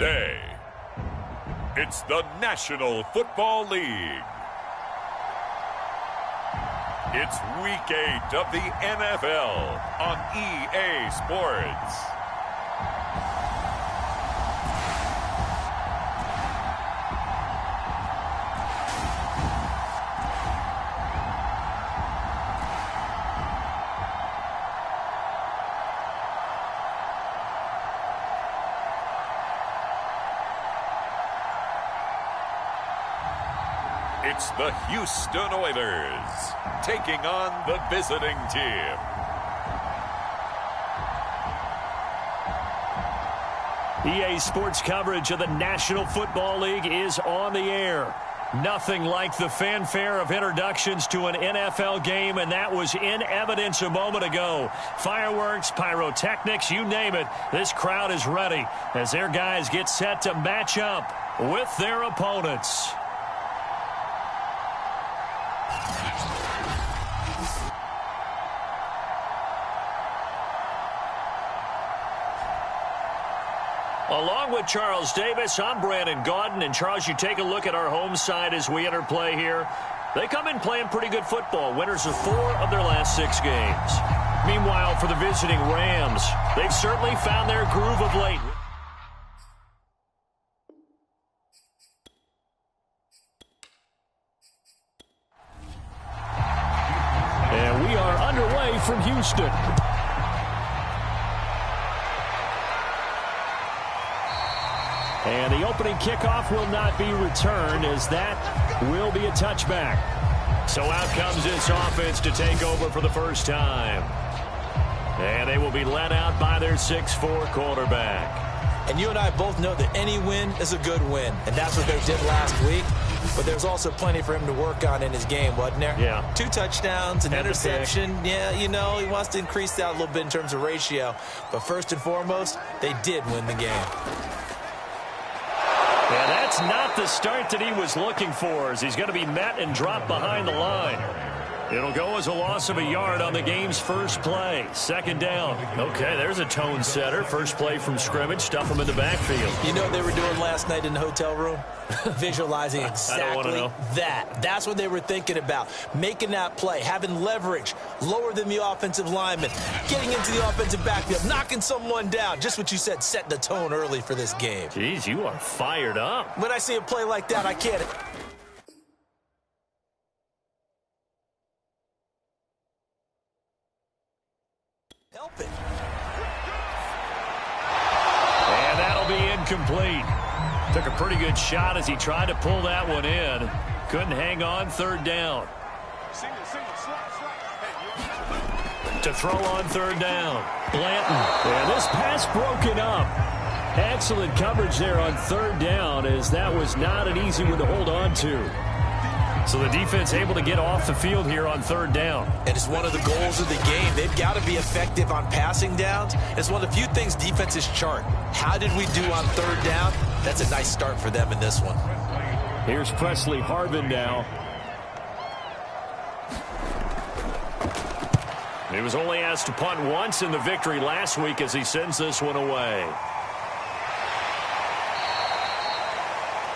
Today, it's the National Football League. It's Week 8 of the NFL on EA Sports. It's the Houston Oilers taking on the visiting team. EA Sports coverage of the National Football League is on the air. Nothing like the fanfare of introductions to an NFL game, and that was in evidence a moment ago. Fireworks, pyrotechnics, you name it. This crowd is ready as their guys get set to match up with their opponents. Along with Charles Davis, I'm Brandon Gaudin. And Charles, you take a look at our home side as we enter play here. They come in playing pretty good football. Winners of 4 of their last 6 games. Meanwhile, for the visiting Rams, they've certainly found their groove of late. And we are underway from Houston. And the opening kickoff will not be returned, as that will be a touchback. So out comes this offense to take over for the first time. And they will be led out by their 6'4" quarterback. And you and I both know that any win is a good win. And that's what they did last week. But there's also plenty for him to work on in his game, wasn't there? Yeah. 2 touchdowns, an interception. Yeah, you know, he wants to increase that a little bit in terms of ratio. But first and foremost, they did win the game. Yeah, that's not the start that he was looking for, as he's going to be met and dropped behind the line. It'll go as a loss of a yard on the game's first play. 2nd down. Okay, there's a tone setter. First play from scrimmage. Stuff him in the backfield. You know what they were doing last night in the hotel room? Visualizing exactly that. That's what they were thinking about. Making that play, having leverage, lower than the offensive lineman, getting into the offensive backfield, knocking someone down. Just what you said, setting the tone early for this game. Jeez, you are fired up. When I see a play like that, I can't help it. And that'll be incomplete. Took a pretty good shot as he tried to pull that one in. Couldn't hang on. 3rd down. To throw on 3rd down. Blanton. And this pass broken up. Excellent coverage there on 3rd down, as that was not an easy one to hold on to. So the defense able to get off the field here on 3rd down. And it's one of the goals of the game. They've got to be effective on passing downs. It's one of the few things defenses chart. How did we do on 3rd down? That's a nice start for them in this one. Here's Presley Harvin now. He was only asked to punt once in the victory last week as he sends this one away.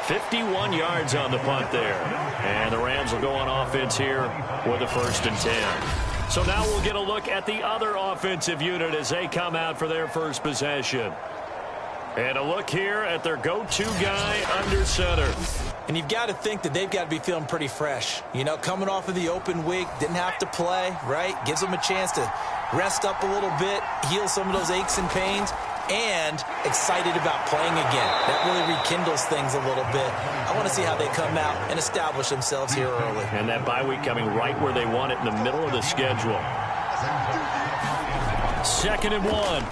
51 yards on the punt there. And the Rams will go on offense here with a 1st and 10. So now we'll get a look at the other offensive unit as they come out for their first possession. And a look here at their go-to guy under center. And you've got to think that they've got to be feeling pretty fresh. You know, coming off of the open week, didn't have to play, right? Gives them a chance to rest up a little bit, heal some of those aches and pains, and excited about playing again. That really rekindles things a little bit. I want to see how they come out and establish themselves here early. And that bye week coming right where they want it, in the middle of the schedule. 2nd and 1.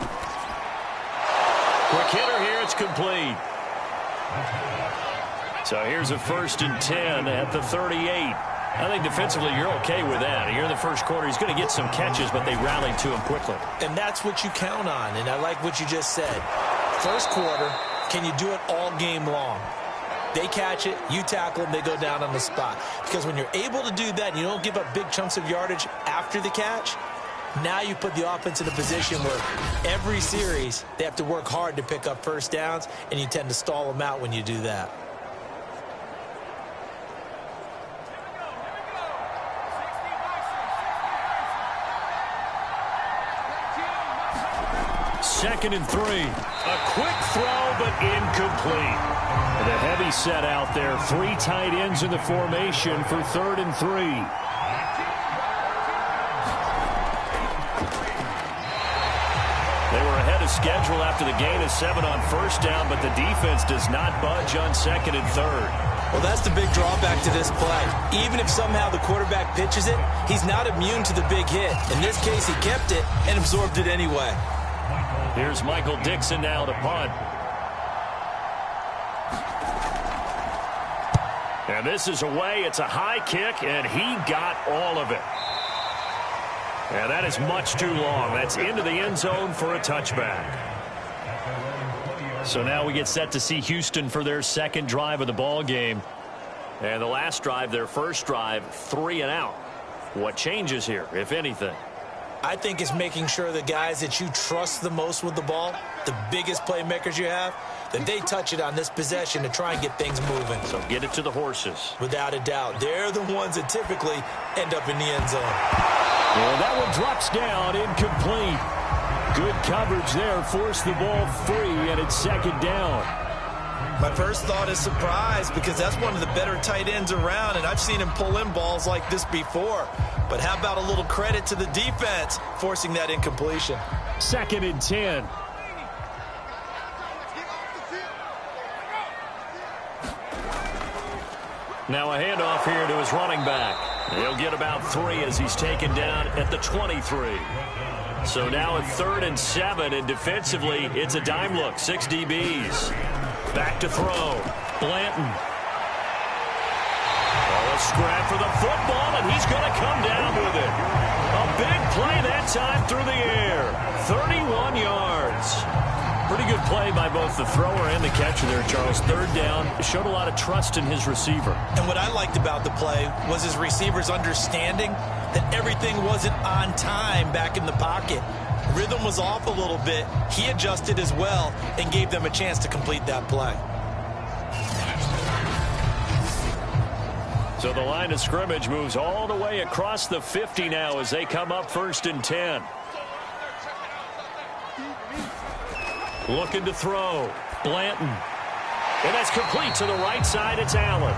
Quick hitter here, it's complete. So here's a 1st and 10 at the 38. I think defensively you're okay with that. Here in the first quarter, he's going to get some catches, but they rallied to him quickly. And that's what you count on, and I like what you just said. First quarter, can you do it all game long? They catch it, you tackle them, they go down on the spot. Because when you're able to do that and you don't give up big chunks of yardage after the catch, Now you put the offense in a position where every series they have to work hard to pick up first downs, and you tend to stall them out when you do that. Second and 3. A quick throw, but incomplete. And a heavy set out there. 3 tight ends in the formation for 3rd and 3. They were ahead of schedule after the gain of 7 on first down, but the defense does not budge on 2nd and 3rd. Well, that's the big drawback to this play. Even if somehow the quarterback pitches it, he's not immune to the big hit. In this case, he kept it and absorbed it anyway. Here's Michael Dixon now to punt. And this is away. It's a high kick, and he got all of it. And that is much too long. That's into the end zone for a touchback. So now we get set to see Houston for their second drive of the ball game. And the last drive, their first drive, 3 and out. What changes here, if anything? I think it's making sure the guys that you trust the most with the ball, the biggest playmakers you have, that they touch it on this possession to try and get things moving. So get it to the horses. Without a doubt. They're the ones that typically end up in the end zone. Well, that one drops down, incomplete. Good coverage there, forced the ball free, and it's second down. My first thought is surprise, because that's one of the better tight ends around, and I've seen him pull in balls like this before. But how about a little credit to the defense forcing that incompletion? 2nd and 10. Now a handoff here to his running back. He'll get about 3 as he's taken down at the 23. So now a 3rd and 7, and defensively, it's a dime look. 6 DBs. Back to throw. Blanton. Oh, a scrap for the football, and he's going to come down with it. A big play that time through the air. 31 yards. Pretty good play by both the thrower and the catcher there, Charles. 3rd down. Showed a lot of trust in his receiver. And what I liked about the play was his receiver's understanding that everything wasn't on time back in the pocket. Rhythm was off a little bit. He adjusted as well and gave them a chance to complete that play. So the line of scrimmage moves all the way across the 50 now as they come up 1st and 10. Looking to throw. Blanton. And that's complete to the right side. It's Allen.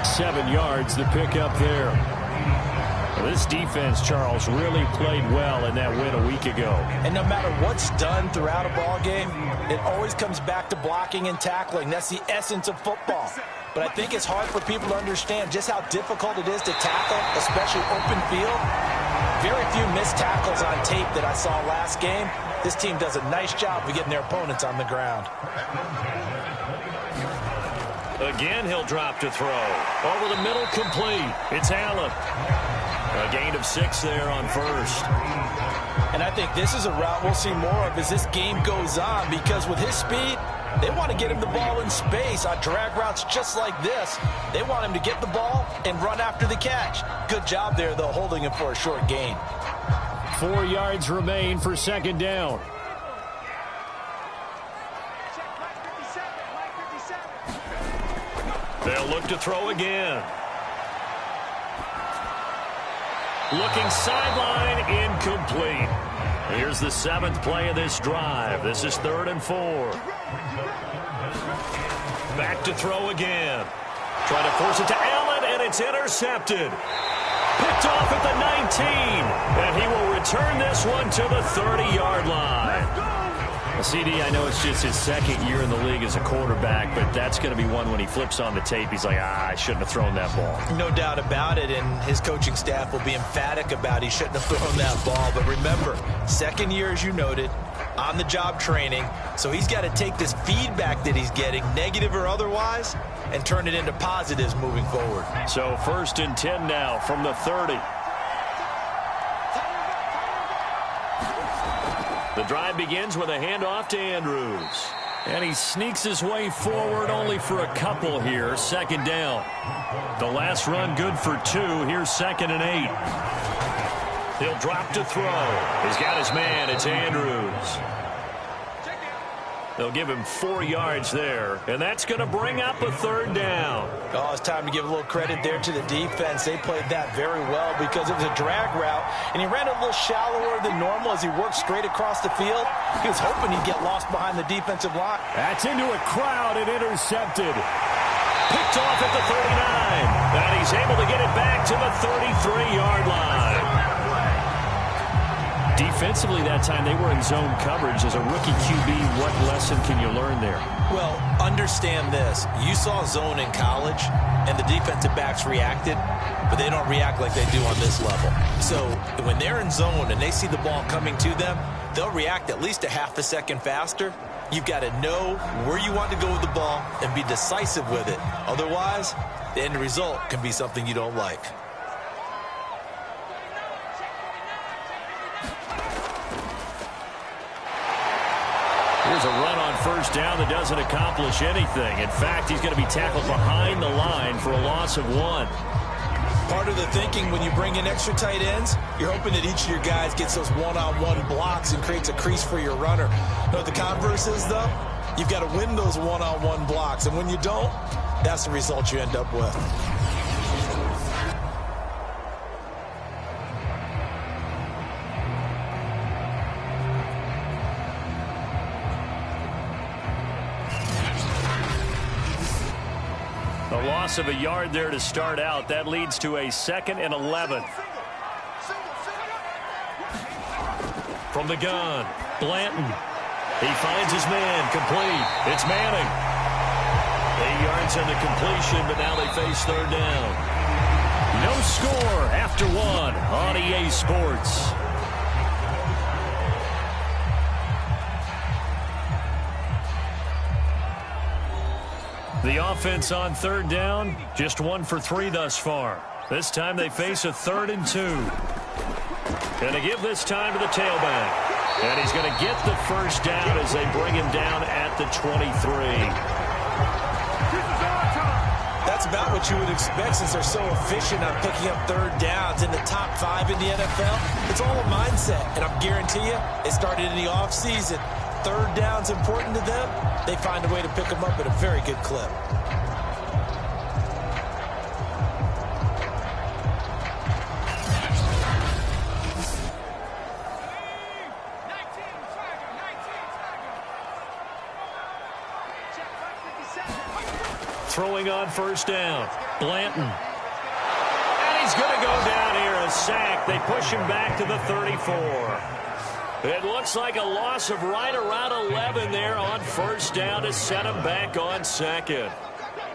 7 yards, the pickup there. This defense, Charles, really played well in that win a week ago. And no matter what's done throughout a ball game, it always comes back to blocking and tackling. That's the essence of football. But I think it's hard for people to understand just how difficult it is to tackle, especially open field. Very few missed tackles on tape that I saw last game. This team does a nice job of getting their opponents on the ground. Again, he'll drop to throw. Over the middle, complete. It's Allen. A gain of 6 there on 1st. And I think this is a route we'll see more of as this game goes on, because with his speed, they want to get him the ball in space on drag routes just like this. They want him to get the ball and run after the catch. Good job there, though, holding him for a short gain. 4 yards remain for 2nd down. They'll look to throw again. Looking sideline, incomplete. Here's the 7th play of this drive. This is 3rd and 4. Back to throw again. Trying to force it to Allen, and it's intercepted. Picked off at the 19, and he will return this one to the 30-yard line. CD, I know it's just his 2nd year in the league as a quarterback, but that's going to be one when he flips on the tape. He's like, I shouldn't have thrown that ball. No doubt about it, and his coaching staff will be emphatic about he shouldn't have thrown that ball. But remember, 2nd year, as you noted, on-the-job training, so he's got to take this feedback that he's getting, negative or otherwise, and turn it into positives moving forward. So 1st and 10 now from the 30. The drive begins with a handoff to Andrews. And he sneaks his way forward only for a couple here. 2nd down. The last run good for 2. Here's 2nd and 8. He'll drop to throw. He's got his man. It's Andrews. They'll give him 4 yards there, and that's going to bring up a 3rd down. Oh, it's time to give a little credit there to the defense. They played that very well because it was a drag route, and he ran a little shallower than normal as he worked straight across the field. He was hoping he'd get lost behind the defensive line. That's into a crowd and intercepted. Picked off at the 39, and he's able to get it back to the 33-yard line. Defensively that time, they were in zone coverage. As a rookie QB, what lesson can you learn there? Well, understand this. You saw zone in college, and the defensive backs reacted, but they don't react like they do on this level. So when they're in zone and they see the ball coming to them, they'll react at least a half a second faster. You've got to know where you want to go with the ball and be decisive with it. Otherwise, the end result can be something you don't like. Here's a run on 1st down that doesn't accomplish anything. In fact, he's going to be tackled behind the line for a loss of 1. Part of the thinking when you bring in extra tight ends, you're hoping that each of your guys gets those one-on-one blocks and creates a crease for your runner. You know what the converse is, though? You've got to win those one-on-one blocks, and when you don't, that's the result you end up with. A loss of a yard there to start out. That leads to a 2nd and 11. From the gun, Blanton. He finds his man, complete. It's Manning. 8 yards on the completion, but now they face 3rd down. No score after 1 on EA Sports. The offense on 3rd down, just 1 for 3 thus far. This time they face a 3rd and 2. Going to give this time to the tailback. And he's going to get the 1st down as they bring him down at the 23. That's about what you would expect since they're so efficient on picking up 3rd downs in the top 5 in the NFL. It's all a mindset, and I guarantee you it started in the offseason. 3rd down's important to them. They find a way to pick them up at a very good clip. Throwing on 1st down, Blanton. And he's going to go down here, a sack. They push him back to the 34. It looks like a loss of right around 11 there on 1st down to set him back on 2nd.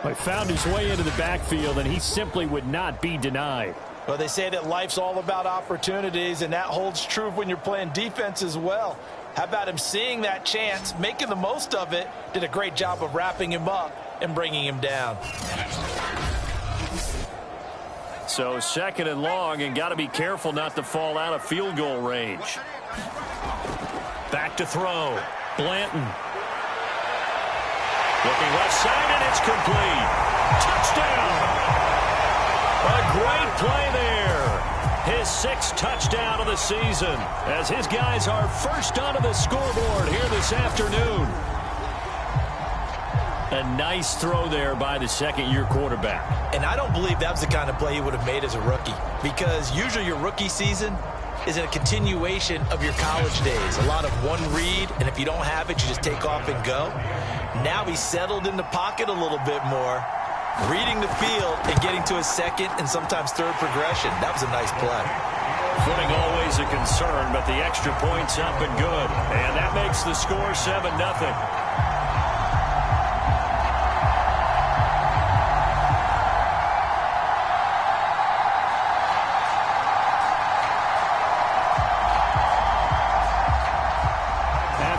He found his way into the backfield, and he simply would not be denied. Well, they say that life's all about opportunities, and that holds true when you're playing defense as well. How about him seeing that chance, making the most of it, did a great job of wrapping him up and bringing him down. So 2nd and long, and got to be careful not to fall out of field goal range. Back to throw. Blanton. Looking left side, and it's complete. Touchdown. A great play there. His 6th touchdown of the season as his guys are first onto the scoreboard here this afternoon. A nice throw there by the 2nd-year quarterback. And I don't believe that was the kind of play he would have made as a rookie, because usually your rookie season is a continuation of your college days. A lot of one read, and if you don't have it, you just take off and go. Now he's settled in the pocket a little bit more, reading the field and getting to his 2nd and sometimes 3rd progression. That was a nice play. Footing always a concern, but the extra point's up and good. And that makes the score 7-0.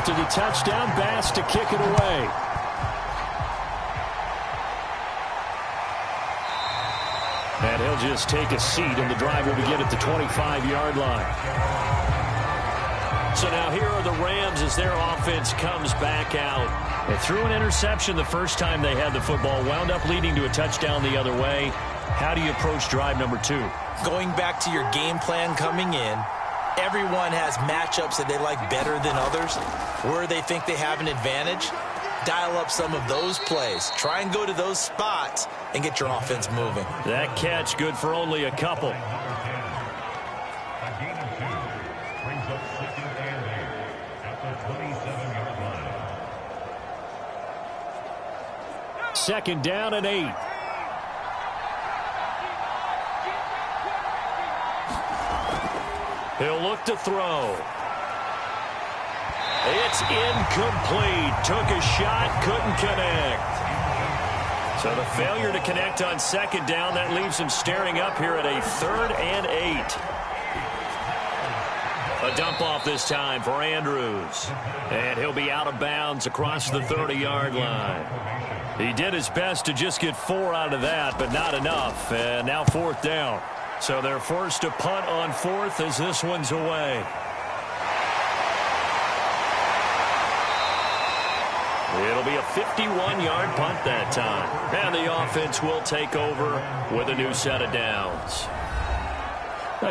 After the touchdown, Bass to kick it away. And he'll just take a seat, and the drive will begin at the 25-yard line. So now here are the Rams as their offense comes back out. They threw an interception the first time they had the football, wound up leading to a touchdown the other way. How do you approach drive number 2? Going back to your game plan coming in, everyone has matchups that they like better than others, where they think they have an advantage. Dial up some of those plays. Try and go to those spots and get your offense moving. That catch good for only a couple. Second down and 8. He'll look to throw. It's incomplete. Took a shot, couldn't connect. So the failure to connect on second down, that leaves him staring up here at a 3rd and 8. A dump off this time for Andrews. And he'll be out of bounds across the 30-yard line. He did his best to just get 4 out of that, but not enough. And now 4th down. So they're forced to punt on 4th as this one's away. It'll be a 51-yard punt that time. And the offense will take over with a new set of downs.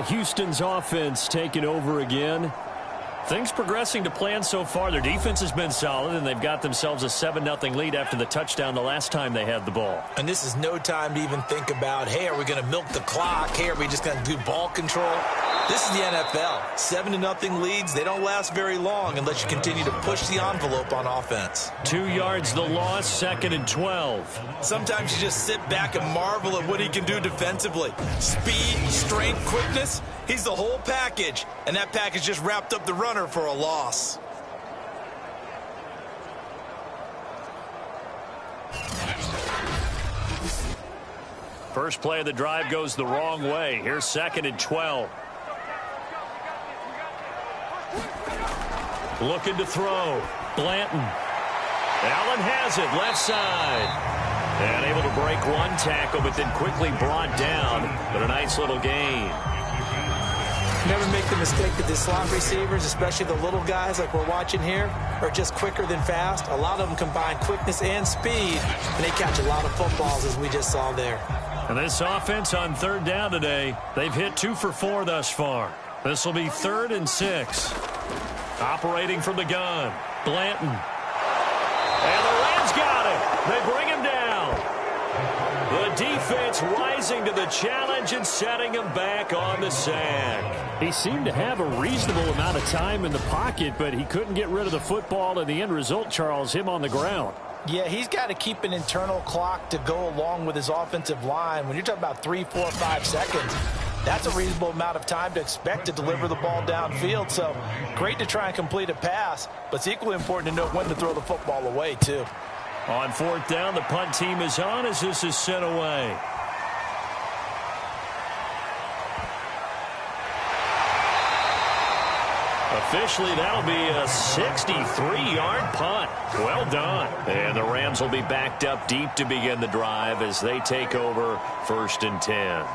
Houston's offense taking over again. Things progressing to plan so far. Their defense has been solid, and they've got themselves a 7-0 lead after the touchdown the last time they had the ball. And this is no time to even think about, hey, are we going to milk the clock? Hey, are we just going to do ball control? This is the NFL. 7-0 leads, they don't last very long unless you continue to push the envelope on offense. 2 yards the loss, 2nd and 12. Sometimes you just sit back and marvel at what he can do defensively. Speed, strength, quickness, he's the whole package. And that package just wrapped up the runner for a loss. First play of the drive goes the wrong way. Here's 2nd and 12. Looking to throw. Blanton. Allen has it, left side. And able to break one tackle, but then quickly brought down. But a nice little gain. Never make the mistake that the slot receivers, especially the little guys like we're watching here, are just quicker than fast. A lot of them combine quickness and speed, and they catch a lot of footballs, as we just saw there. And this offense on 3rd down today, they've hit 2 for 4 thus far. This will be 3rd and 6. Operating from the gun, Blanton. And the Rams got it. They bring him down. The defense rising to the challenge and setting him back on the sack. He seemed to have a reasonable amount of time in the pocket, but he couldn't get rid of the football, and the end result, Charles, him on the ground. Yeah, he's got to keep an internal clock to go along with his offensive line. When you're talking about 3, 4, 5 seconds, that's a reasonable amount of time to expect to deliver the ball downfield. So great to try and complete a pass, but it's equally important to know when to throw the football away, too. On 4th down, the punt team is on as this is sent away. Officially, that'll be a 63-yard punt. Well done. And the Rams will be backed up deep to begin the drive as they take over 1st and 10.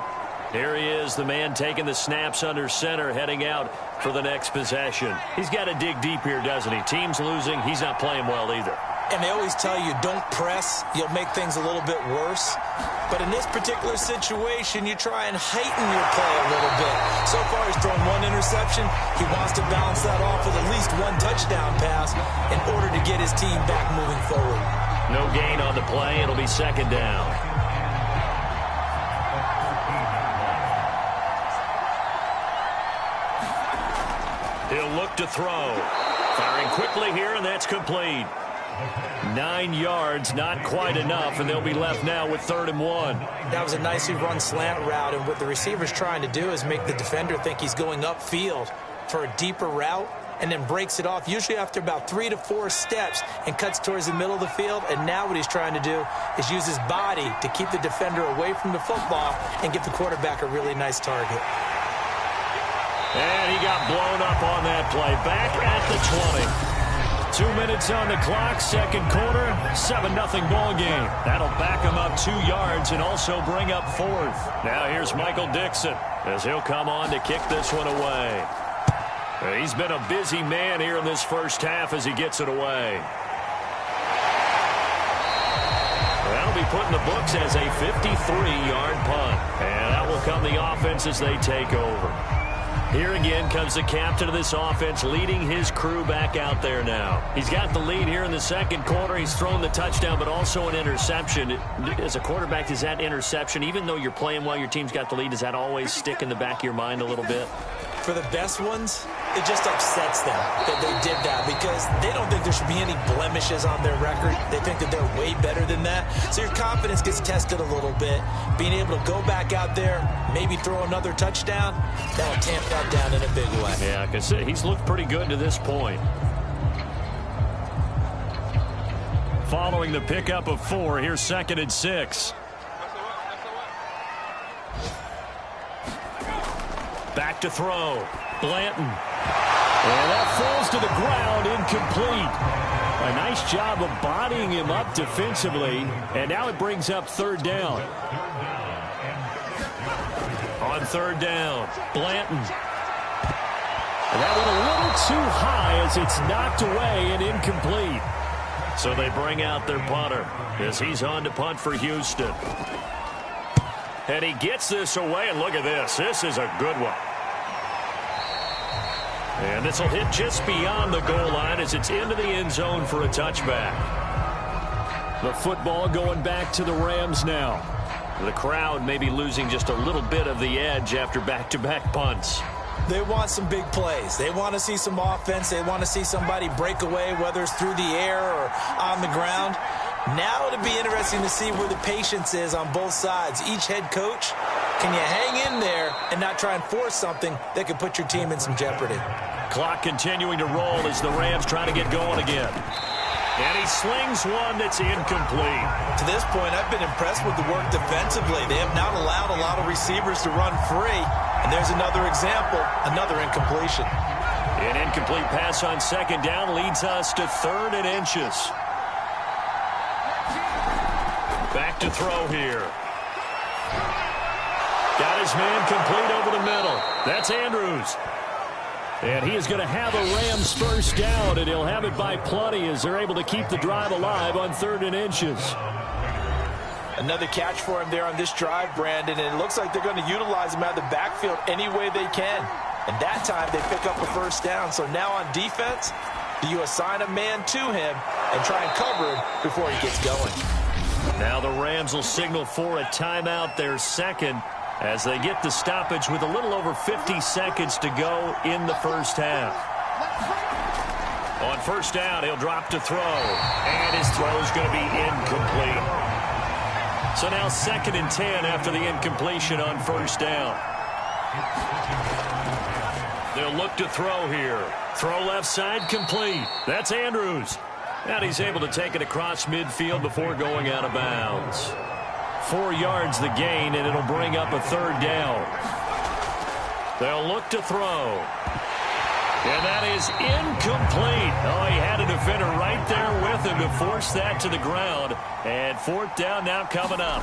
Here he is, the man taking the snaps under center, heading out for the next possession. He's got to dig deep here, doesn't he? Team's losing. He's not playing well either. And they always tell you, don't press. You'll make things a little bit worse. But in this particular situation, you try and heighten your play a little bit. So far, he's thrown 1 interception. He wants to balance that off with at least 1 touchdown pass in order to get his team back moving forward. No gain on the play. It'll be 2nd down. He'll look to throw. Firing quickly here, and that's complete. 9 yards, not quite enough, and they'll be left now with 3rd and 1. That was a nicely run slant route, and what the receiver's trying to do is make the defender think he's going upfield for a deeper route, and then breaks it off, usually after about 3 to 4 steps, and cuts towards the middle of the field. And now what he's trying to do is use his body to keep the defender away from the football and give the quarterback a really nice target. And he got blown up on that play. Back at the 20. 2 minutes on the clock, 2nd quarter, 7-0 ball game. That'll back him up 2 yards and also bring up 4th. Now here's Michael Dixon as he'll come on to kick this one away. He's been a busy man here in this first half as he gets it away. Well, be put in the books as a 53-yard punt. And that will come the offense as they take over. Here again comes the captain of this offense leading his crew back out there now. He's got the lead here in the second quarter. He's thrown the touchdown, but also an interception. As a quarterback, does that interception, even though you're playing while your team's got the lead, does that always stick in the back of your mind a little bit? For the best ones, it just upsets them that they did that because they don't think there should be any blemishes on their record. They think that they're way better than that. So your confidence gets tested a little bit. Being able to go back out there, maybe throw another touchdown, that will tamp that down in a big way. Yeah, because he's looked pretty good to this point. Following the pickup of 4, here's 2nd and 6. Back to throw. Blanton. And that falls to the ground, incomplete. A nice job of bodying him up defensively. And now it brings up 3rd down. On 3rd down, Blanton. And that went a little too high as it's knocked away and incomplete. So they bring out their punter as he's on to punt for Houston. And he gets this away, and look at this. This is a good one. And this will hit just beyond the goal line as it's into the end zone for a touchback. The football going back to the Rams now. The crowd may be losing just a little bit of the edge after back-to-back punts. They want some big plays. They want to see some offense. They want to see somebody break away, whether it's through the air or on the ground. Now it'll be interesting to see where the patience is on both sides. Each head coach, can you hang in there and not try and force something that could put your team in some jeopardy? Clock continuing to roll as the Rams try to get going again. And he slings one that's incomplete. To this point, I've been impressed with the work defensively. They have not allowed a lot of receivers to run free. And there's another example, another incompletion. An incomplete pass on 2nd down leads us to 3rd and inches. Back to throw here. Got his man complete over the middle. That's Andrews. And he is going to have a Rams 1st down, and he'll have it by plenty as they're able to keep the drive alive on 3rd and inches. Another catch for him there on this drive, Brandon, and it looks like they're going to utilize him out of the backfield any way they can. And that time they pick up a 1st down. So now on defense, do you assign a man to him and try and cover him before he gets going? Now the Rams will signal for a timeout, their 2nd, as they get the stoppage with a little over 50 seconds to go in the 1st half. On 1st down, he'll drop to throw, and his throw is going to be incomplete. So now 2nd and 10 after the incompletion on 1st down. They'll look to throw here. Throw left side, complete. That's Andrews. And he's able to take it across midfield before going out of bounds. 4 yards the gain, and it'll bring up a 3rd down. They'll look to throw. And that is incomplete. Oh, he had a defender right there with him to force that to the ground. And 4th down now coming up.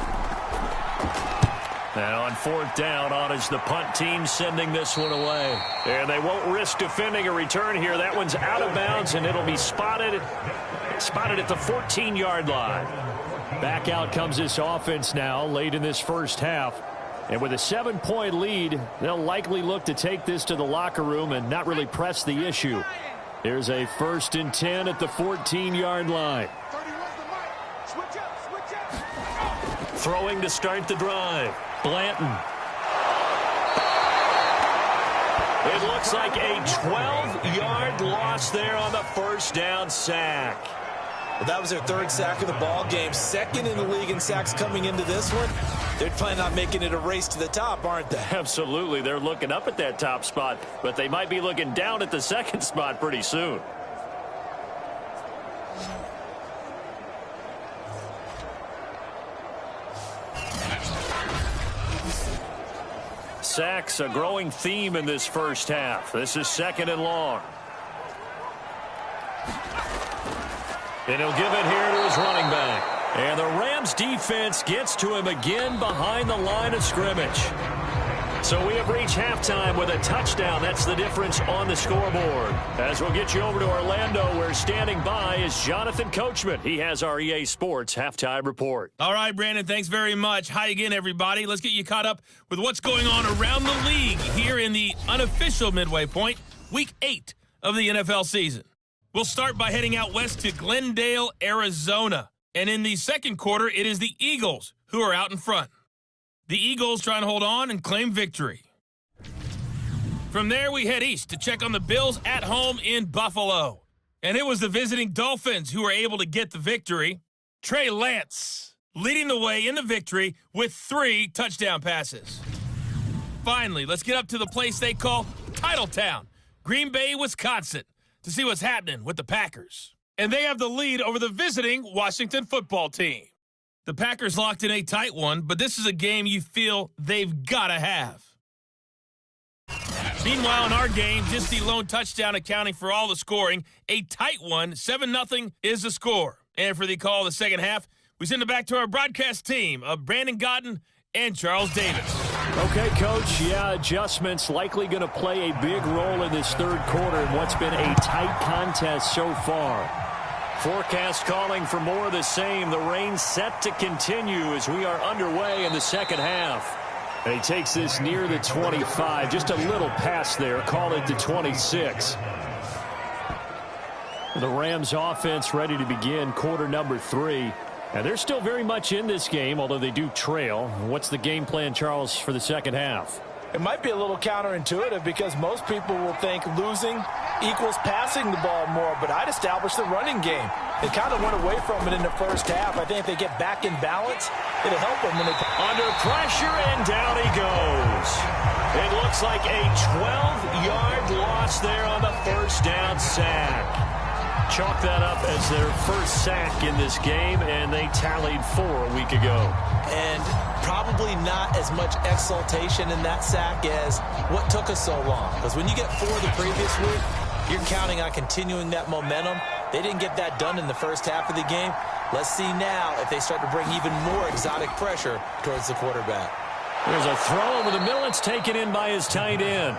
Now on 4th down, on is the punt team sending this one away. And they won't risk defending a return here. That one's out of bounds, and it'll be spotted at the 14-yard line. Back out comes this offense now late in this 1st half. And with a 7-point lead, they'll likely look to take this to the locker room and not really press the issue. There's a 1st and 10 at the 14-yard line. Throwing to start the drive. Blanton. It looks like a 12-yard loss there on the 1st down sack. Well, that was their 3rd sack of the ball game. 2nd in the league in sacks coming into this one. They're planning on making it a race to the top, aren't they? Absolutely. They're looking up at that top spot, but they might be looking down at the 2nd spot pretty soon. Sacks, a growing theme in this 1st half. This is 2nd and long. And he'll give it here to his running back. And the Rams defense gets to him again behind the line of scrimmage. So we have reached halftime with a touchdown. That's the difference on the scoreboard. As we'll get you over to Orlando, where standing by is Jonathan Coachman. He has our EA Sports halftime report. All right, Brandon, thanks very much. Hi again, everybody. Let's get you caught up with what's going on around the league here in the unofficial midway point, Week 8 of the NFL season. We'll start by heading out west to Glendale, Arizona. And in the second quarter, it is the Eagles who are out in front. The Eagles trying to hold on and claim victory. From there, we head east to check on the Bills at home in Buffalo. And it was the visiting Dolphins who were able to get the victory. Trey Lance leading the way in the victory with 3 touchdown passes. Finally, let's get up to the place they call Titletown, Green Bay, Wisconsin, to see what's happening with the Packers. And they have the lead over the visiting Washington football team. The Packers locked in a tight one, but this is a game you feel they've got to have. Meanwhile, in our game, just the lone touchdown accounting for all the scoring. A tight one, 7-0 is the score. And for the call of the second half, we send it back to our broadcast team of Brandon Godden and Charles Davis. Okay, Coach, adjustments likely going to play a big role in this third quarter in what's been a tight contest so far. Forecast calling for more of the same. The rain set to continue as we are underway in the second half. And he takes this near the 25. Just a little pass there. Call it the 26. The Rams offense ready to begin quarter number 3. And they're still very much in this game, although they do trail. What's the game plan, Charles, for the second half? It might be a little counterintuitive because most people will think losing equals passing the ball more, but I'd establish the running game. They kind of went away from it in the first half. I think if they get back in balance, it'll help them when they... Under pressure, and down he goes. It looks like a 12-yard loss there on the first down sack. Chalk that up as their first sack in this game, and they tallied 4 a week ago. And probably not as much exultation in that sack as what took us so long. Because when you get 4 the previous week, you're counting on continuing that momentum. They didn't get that done in the first half of the game. Let's see now if they start to bring even more exotic pressure towards the quarterback. There's a throw over the middle. It's taken in by his tight end.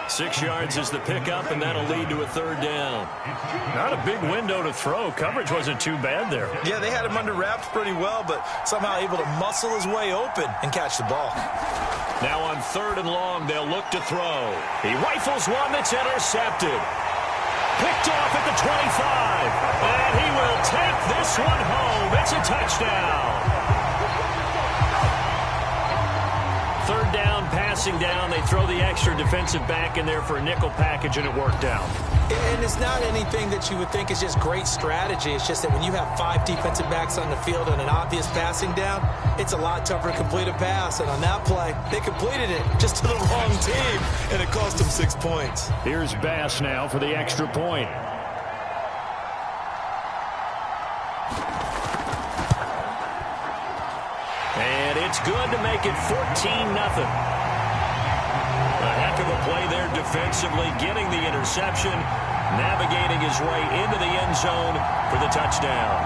6 yards is the pickup, and that'll lead to a third down. Not a big window to throw. Coverage wasn't too bad there. Yeah, they had him under wraps pretty well, but somehow able to muscle his way open and catch the ball. Now on 3rd and long, they'll look to throw. He rifles one that's intercepted. Picked off at the 25. And he will take this one home. It's a touchdown. 3rd down, passing down. They throw the extra defensive back in there for a nickel package, and it worked out. And it's not anything that you would think is just great strategy. It's just that when you have 5 defensive backs on the field and an obvious passing down, it's a lot tougher to complete a pass. And on that play, they completed it just to the wrong team, and it cost them 6 points. Here's Bass now for the extra point. And it's good to make it 14-0. A heck of a play there defensively, getting the interception, navigating his way into the end zone for the touchdown.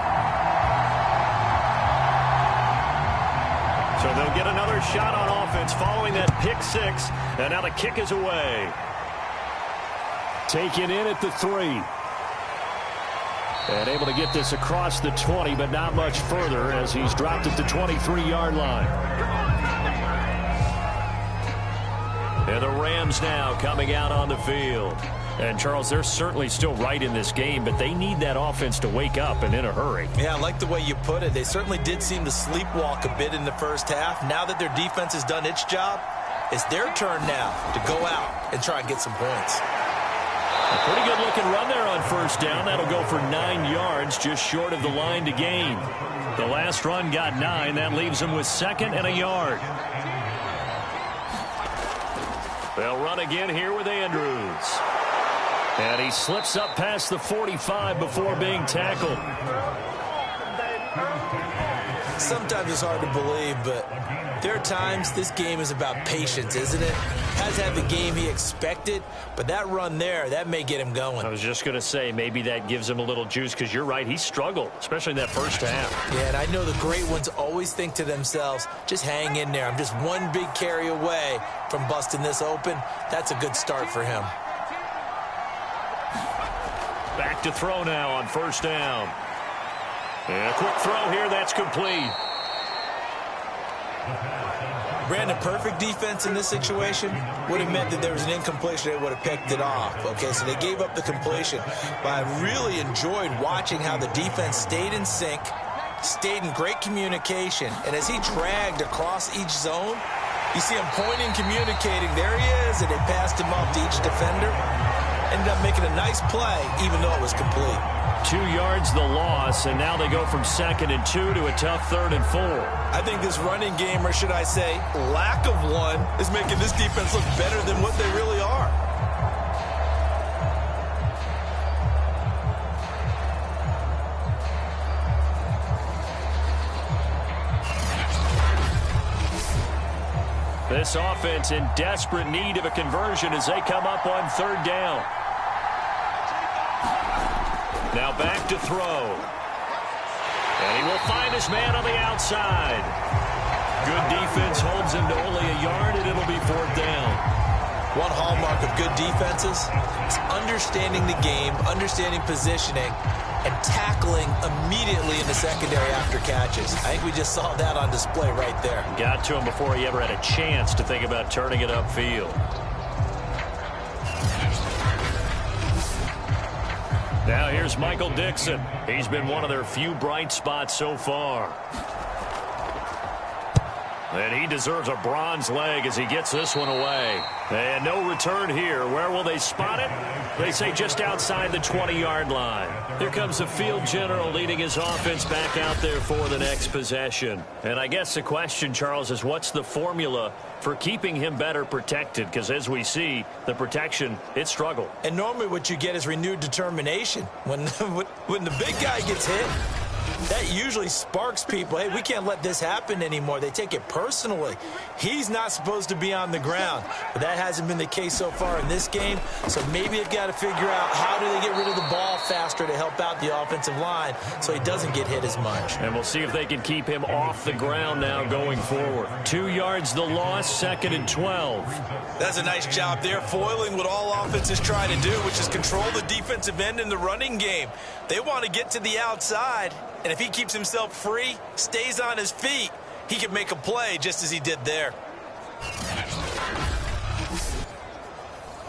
So they'll get another shot on offense following that pick 6, and now the kick is away. Taken in at the 3. And able to get this across the 20, but not much further as he's dropped at the 23-yard line. And the Rams now coming out on the field. And, Charles, they're certainly still right in this game, but they need that offense to wake up and in a hurry. Yeah, I like the way you put it. They certainly did seem to sleepwalk a bit in the first half. Now that their defense has done its job, it's their turn now to go out and try and get some points. A pretty good-looking run there on first down. That'll go for 9 yards, just short of the line to gain. The last run got 9. That leaves them with 2nd and a yard. They'll run again here with Andrews. And he slips up past the 45 before being tackled. Sometimes it's hard to believe, but there are times this game is about patience, isn't it? Has had the game he expected, but that run there, that may get him going. I was just going to say, maybe that gives him a little juice, because you're right, he struggled, especially in that first half. Yeah, and I know the great ones always think to themselves, just hang in there. I'm just one big carry away from busting this open. That's a good start for him. Back to throw now on first down. And a quick throw here, that's complete. Brandon, perfect defense in this situation would have meant that there was an incompletion. They would have picked it off. Okay, so they gave up the completion. But I really enjoyed watching how the defense stayed in sync, stayed in great communication. And as he dragged across each zone, you see him pointing, communicating. There he is, and they passed him off to each defender. Ended up making a nice play, even though it was complete. 2 yards the loss, and now they go from 2nd and 2 to a tough 3rd and 4. I think this running game, or should I say lack of one, is making this defense look better than what they really are. This offense in desperate need of a conversion as they come up on 3rd down. Now back to throw. And he will find his man on the outside. Good defense holds him to only a yard, and it'll be 4th down. One hallmark of good defenses is understanding the game, understanding positioning, and tackling immediately in the secondary after catches. I think we just saw that on display right there. Got to him before he ever had a chance to think about turning it upfield. Now here's Michael Dixon. He's been one of their few bright spots so far. And he deserves a bronze leg as he gets this one away. And no return here. Where will they spot it? They say just outside the 20-yard line. Here comes the field general leading his offense back out there for the next possession. And I guess the question, Charles, is what's the formula for keeping him better protected? Because as we see, the protection, it struggled. And normally what you get is renewed determination. When the big guy gets hit, that usually sparks people. Hey, we can't let this happen anymore. They take it personally. He's not supposed to be on the ground. But that hasn't been the case so far in this game. So maybe they've got to figure out how do they get rid of the ball faster to help out the offensive line so he doesn't get hit as much. And we'll see if they can keep him off the ground now going forward. 2 yards the loss, 2nd and 12. That's a nice job there, foiling what all offenses try to do, which is control the defensive end in the running game. They want to get to the outside. And if he keeps himself free, stays on his feet, he can make a play just as he did there.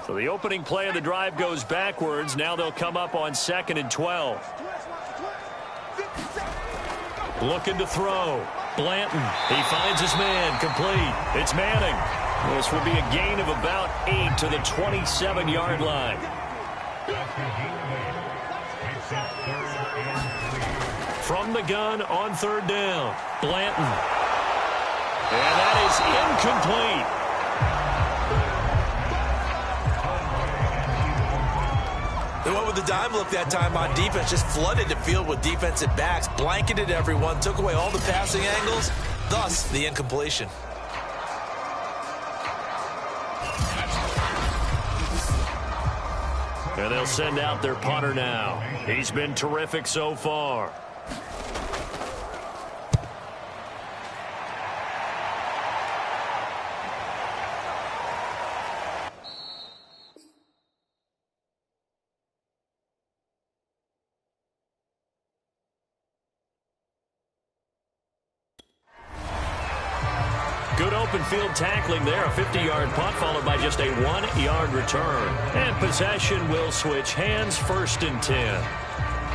So the opening play of the drive goes backwards. Now they'll come up on 2nd and 12. Looking to throw. Blanton. He finds his man. Complete. It's Manning. This will be a gain of about 8 to the 27-yard line. From the gun on 3rd down. Blanton. And that is incomplete. They went with the dime look that time on defense, just flooded the field with defensive backs, blanketed everyone, took away all the passing angles, thus the incompletion. And they'll send out their punter now. He's been terrific so far. Good open field tackling there. A 50-yard punt followed by just a 1-yard return. And possession will switch hands, 1st and 10.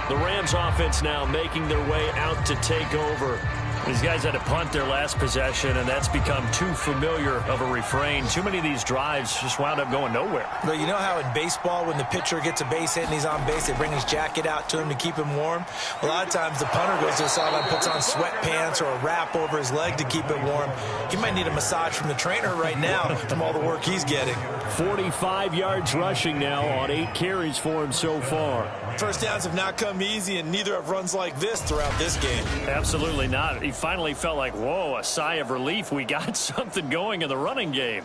The Rams offense now making their way out to take over. These guys had to punt their last possession, and that's become too familiar of a refrain. Too many of these drives just wound up going nowhere. But you know how in baseball, when the pitcher gets a base hit and he's on base, they bring his jacket out to him to keep him warm? A lot of times the punter goes to the sideline, puts on sweatpants or a wrap over his leg to keep it warm. He might need a massage from the trainer right now from all the work he's getting. 45 yards rushing now on 8 carries for him so far. First downs have not come easy, and neither have runs like this throughout this game. Absolutely not. He finally felt like, whoa, a sigh of relief. We got something going in the running game.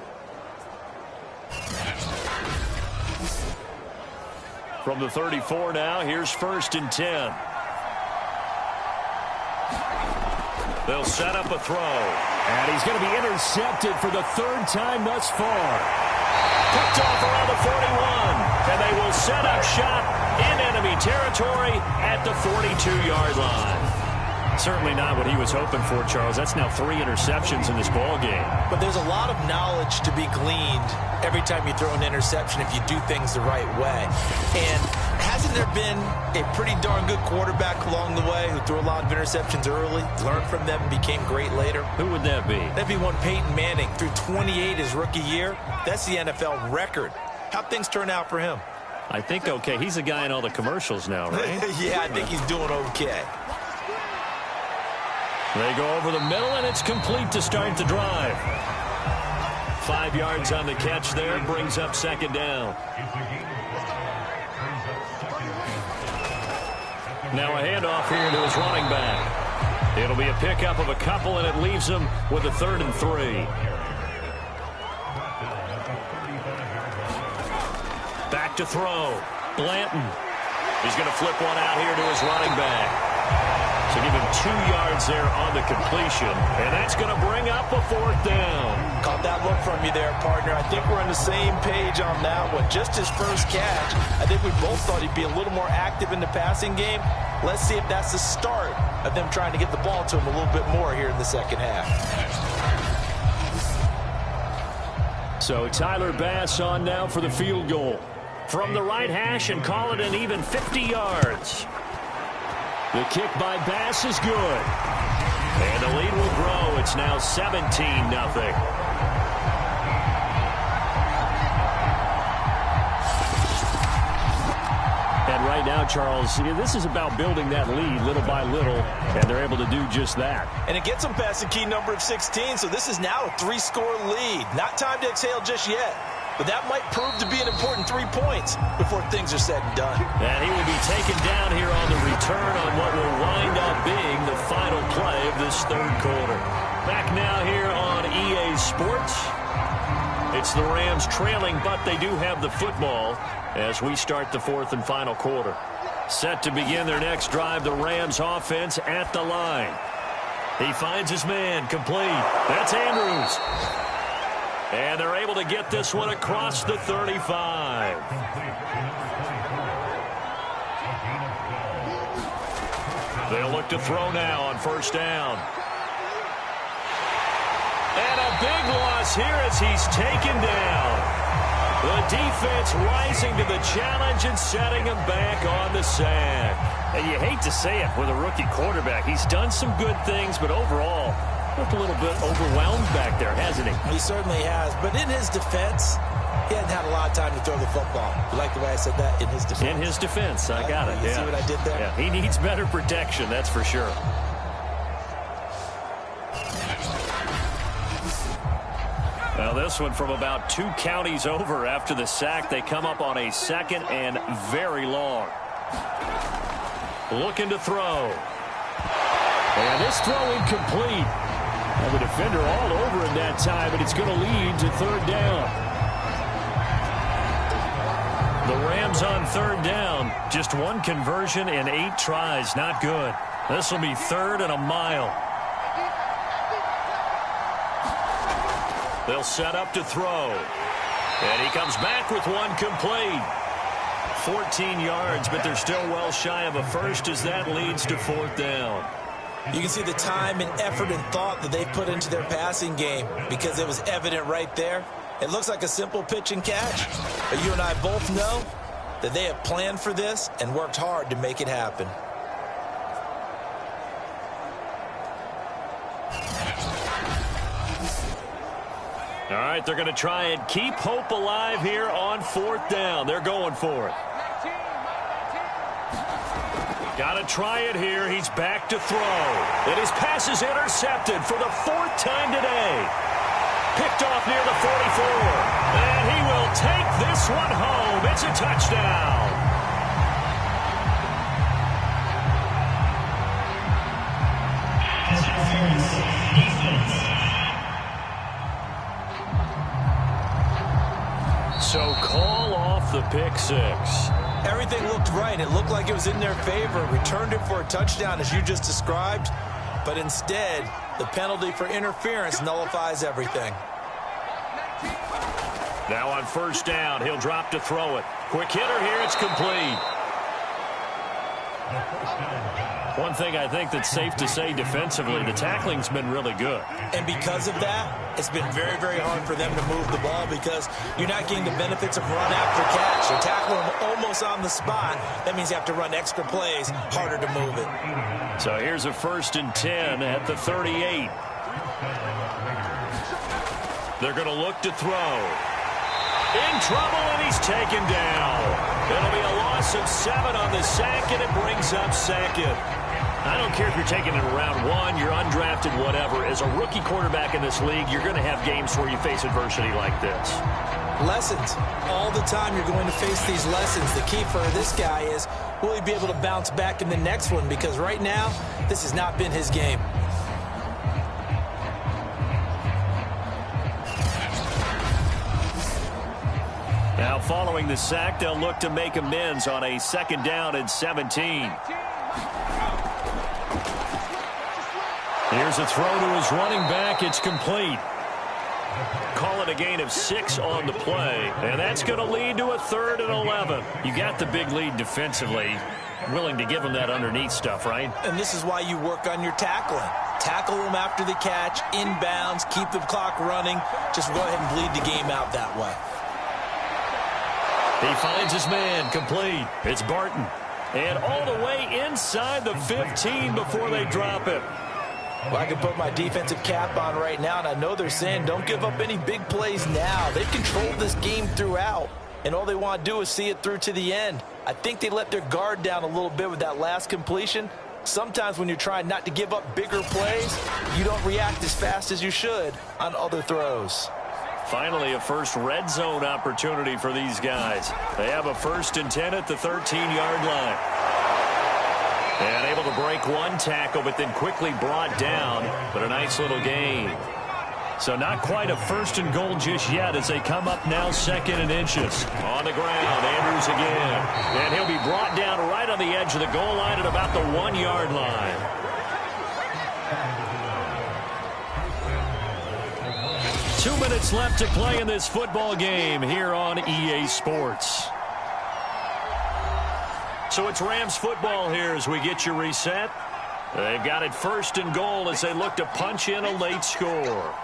From the 34 now, here's 1st and 10. They'll set up a throw. And he's going to be intercepted for the 3rd time thus far. Picked off around the 41. And they will set up shop in enemy territory at the 42-yard line. Certainly not what he was hoping for, Charles. That's now 3 interceptions in this ball game. But there's a lot of knowledge to be gleaned every time you throw an interception if you do things the right way. And hasn't there been a pretty darn good quarterback along the way who threw a lot of interceptions early, learned from them, and became great later? Who would that be? That'd be one Peyton Manning. Threw 28 his rookie year. That's the NFL record. How'd things turn out for him? I think okay. He's a guy in all the commercials now, right? Yeah, I think he's doing okay. They go over the middle, and it's complete to start the drive. 5 yards on the catch there, brings up 2nd down. Now a handoff here to his running back. It'll be a pickup of a couple, and it leaves him with a 3rd and 3. Back to throw. Blanton. He's going to flip one out here to his running back. So give him 2 yards there on the completion. And that's going to bring up a 4th down. Caught that look from you there, partner. I think we're on the same page on that one. Just his first catch. I think we both thought he'd be a little more active in the passing game. Let's see if that's the start of them trying to get the ball to him a little bit more here in the second half. So Tyler Bass on now for the field goal. From the right hash and call it an even 50 yards. The kick by Bass is good. And the lead will grow. It's now 17-0. And right now, Charles, this is about building that lead little by little, and they're able to do just that. And it gets them past the key number of 16, so this is now a 3-score lead. Not time to exhale just yet. But that might prove to be an important 3 points before things are said and done. And he will be taken down here on the return on what will wind up being the final play of this 3rd quarter. Back now here on EA Sports. It's the Rams trailing, but they do have the football as we start the 4th and final quarter. Set to begin their next drive, the Rams offense at the line. He finds his man, complete. That's Andrews. And they're able to get this one across the 35. They'll look to throw now on 1st down. And a big loss here as he's taken down. The defense rising to the challenge and setting him back on the sack. And you hate to say it with a rookie quarterback. He's done some good things, but overall, looked a little bit overwhelmed back there, hasn't he? He certainly has. But in his defense, he hadn't had a lot of time to throw the football. You like the way I said that? In his defense. In his defense. I got it. You see what I did there? Yeah, he needs better protection, that's for sure. Well, this one from about 2 counties over after the sack. They come up on a 2nd and very long. Looking to throw. And this throw incomplete. And the defender all over it that time, and it's going to lead to 3rd down. The Rams on 3rd down. Just 1 conversion in 8 tries. Not good. This will be 3rd and a mile. They'll set up to throw. And he comes back with 1 complete. 14 yards, but they're still well shy of a first as that leads to 4th down. You can see the time and effort and thought that they put into their passing game because it was evident right there. It looks like a simple pitch and catch, but you and I both know that they have planned for this and worked hard to make it happen. All right, they're going to try and keep hope alive here on 4th down. They're going for it. Got to try it here. He's back to throw. And his pass is intercepted for the 4th time today. Picked off near the 44. And he will take this one home. It's a touchdown. So call off the pick six. Everything looked right. It looked like it was in their favor. Returned it for a touchdown, as you just described. But instead, the penalty for interference nullifies everything. Now on first down, he'll drop to throw it. Quick hitter here, it's complete. One thing I think that's safe to say defensively, the tackling's been really good. And because of that, it's been very, very hard for them to move the ball because you're not getting the benefits of run after catch. You're tackling them almost on the spot. That means you have to run extra plays, harder to move it. So here's a 1st and 10 at the 38. They're going to look to throw. In trouble, and he's taken down. It'll be a loss of 7 on the sack, and it brings up 2nd. I don't care if you're taking it in round 1, you're undrafted, whatever. As a rookie quarterback in this league, you're going to have games where you face adversity like this. Lessons. All the time you're going to face these lessons. The key for this guy is, will he be able to bounce back in the next one? Because right now, this has not been his game. Now following the sack, they'll look to make amends on a 2nd down and 17. Here's a throw to his running back. It's complete. Call it a gain of 6 on the play, and that's going to lead to a 3rd and 11. You got the big lead defensively. Willing to give them that underneath stuff, right? And this is why you work on your tackling. Tackle them after the catch, inbounds, keep the clock running. Just go ahead and bleed the game out that way. He finds his man, complete. It's Barton. And all the way inside the 15 before they drop it. Well, I can put my defensive cap on right now, and I know they're saying don't give up any big plays now. They've controlled this game throughout, and all they want to do is see it through to the end. I think they let their guard down a little bit with that last completion. Sometimes when you're trying not to give up bigger plays, you don't react as fast as you should on other throws. Finally, a first red zone opportunity for these guys. They have a 1st and 10 at the 13-yard line. And able to break one tackle, but then quickly brought down. But a nice little gain. So not quite a 1st and goal just yet as they come up now 2nd and inches. On the ground, Andrews again. And he'll be brought down right on the edge of the goal line at about the 1-yard line. Two minutes left to play in this football game here on EA Sports. So it's Rams football here as we get you reset. They've got it 1st and goal as they look to punch in a late score.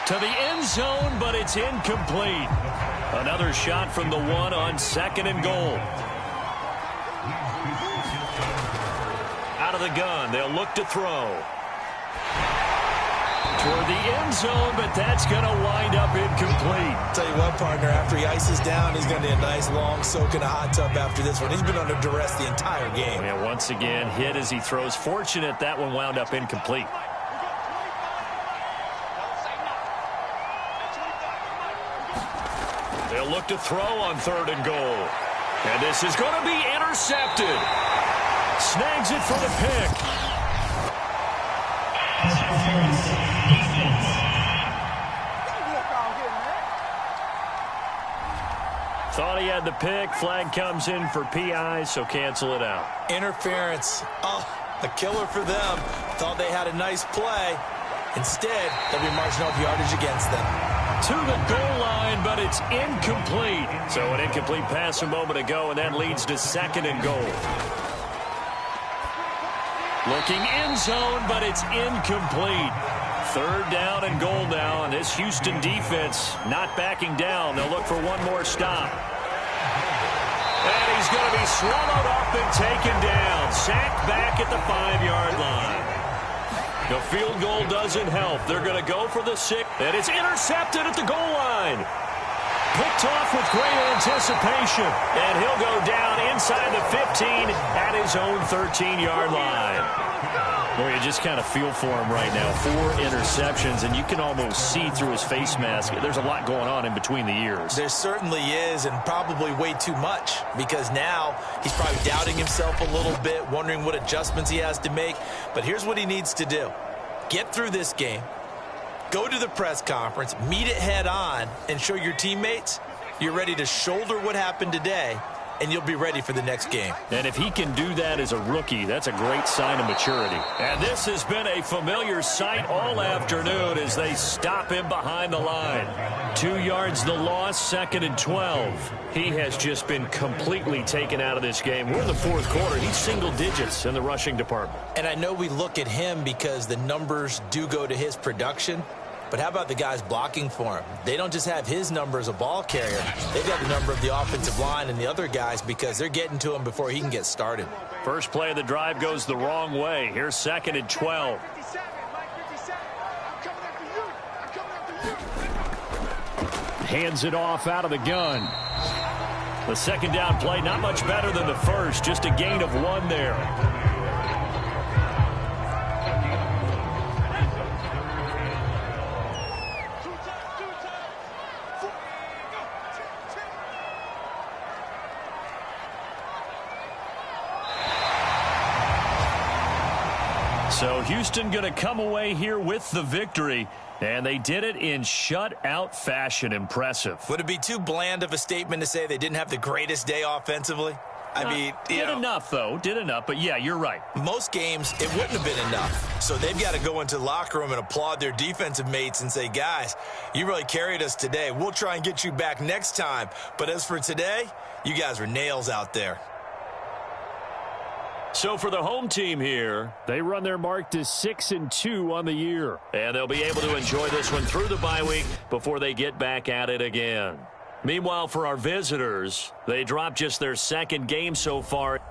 To the end zone, but it's incomplete. Another shot from the 1 on 2nd and goal. Out of the gun, they'll look to throw. Toward the end zone, but that's going to wind up incomplete. Tell you what, partner, after he ices down, he's going to need a nice long soak in a hot tub after this one. He's been under duress the entire game. And once again, hit as he throws. Fortunate that one wound up incomplete. They'll look to throw on 3rd and goal. And this is going to be intercepted. Snags it for the pick. Thought he had the pick. Flag comes in for PI, so cancel it out. Interference. Oh, a killer for them. Thought they had a nice play. Instead, there'll be marginal yardage against them. To the goal line, but it's incomplete. So an incomplete pass a moment ago, and that leads to 2nd and goal. Looking end zone, but it's incomplete. 3rd down and goal now, and this Houston defense not backing down. They'll look for one more stop. And he's going to be swallowed up and taken down. Sacked back at the 5-yard line. The field goal doesn't help. They're going to go for the 6th, and it's intercepted at the goal line. Picked off with great anticipation, and he'll go down inside the 15 at his own 13-yard line. Boy, you just kind of feel for him right now. 4 interceptions, and you can almost see through his face mask. There's a lot going on in between the ears. There certainly is, and probably way too much, because now he's probably doubting himself a little bit, wondering what adjustments he has to make. But here's what he needs to do. Get through this game, go to the press conference, meet it head on, and show your teammates you're ready to shoulder what happened today, and you'll be ready for the next game. And if he can do that as a rookie, that's a great sign of maturity. And this has been a familiar sight all afternoon as they stop him behind the line. 2 yards the loss, 2nd and 12. He has just been completely taken out of this game. We're in the fourth quarter. He's single digits in the rushing department. And I know we look at him because the numbers do go to his production, but how about the guys blocking for him? They don't just have his number as a ball carrier. They've got the number of the offensive line and the other guys because they're getting to him before he can get started. First play of the drive goes the wrong way. Here's 2nd and 12. Hands it off out of the gun. The second down play, not much better than the first. Just a gain of 1 there. So Houston going to come away here with the victory, and they did it in shutout fashion. Impressive. Would it be too bland of a statement to say they didn't have the greatest day offensively? I mean, did enough, though. Did enough, but yeah, you're right. Most games, it wouldn't have been enough. So they've got to go into the locker room and applaud their defensive mates and say, guys, you really carried us today. We'll try and get you back next time. But as for today, you guys were nails out there. So for the home team here, they run their mark to 6-2 on the year. And they'll be able to enjoy this one through the bye week before they get back at it again. Meanwhile, for our visitors, they dropped just their second game so far.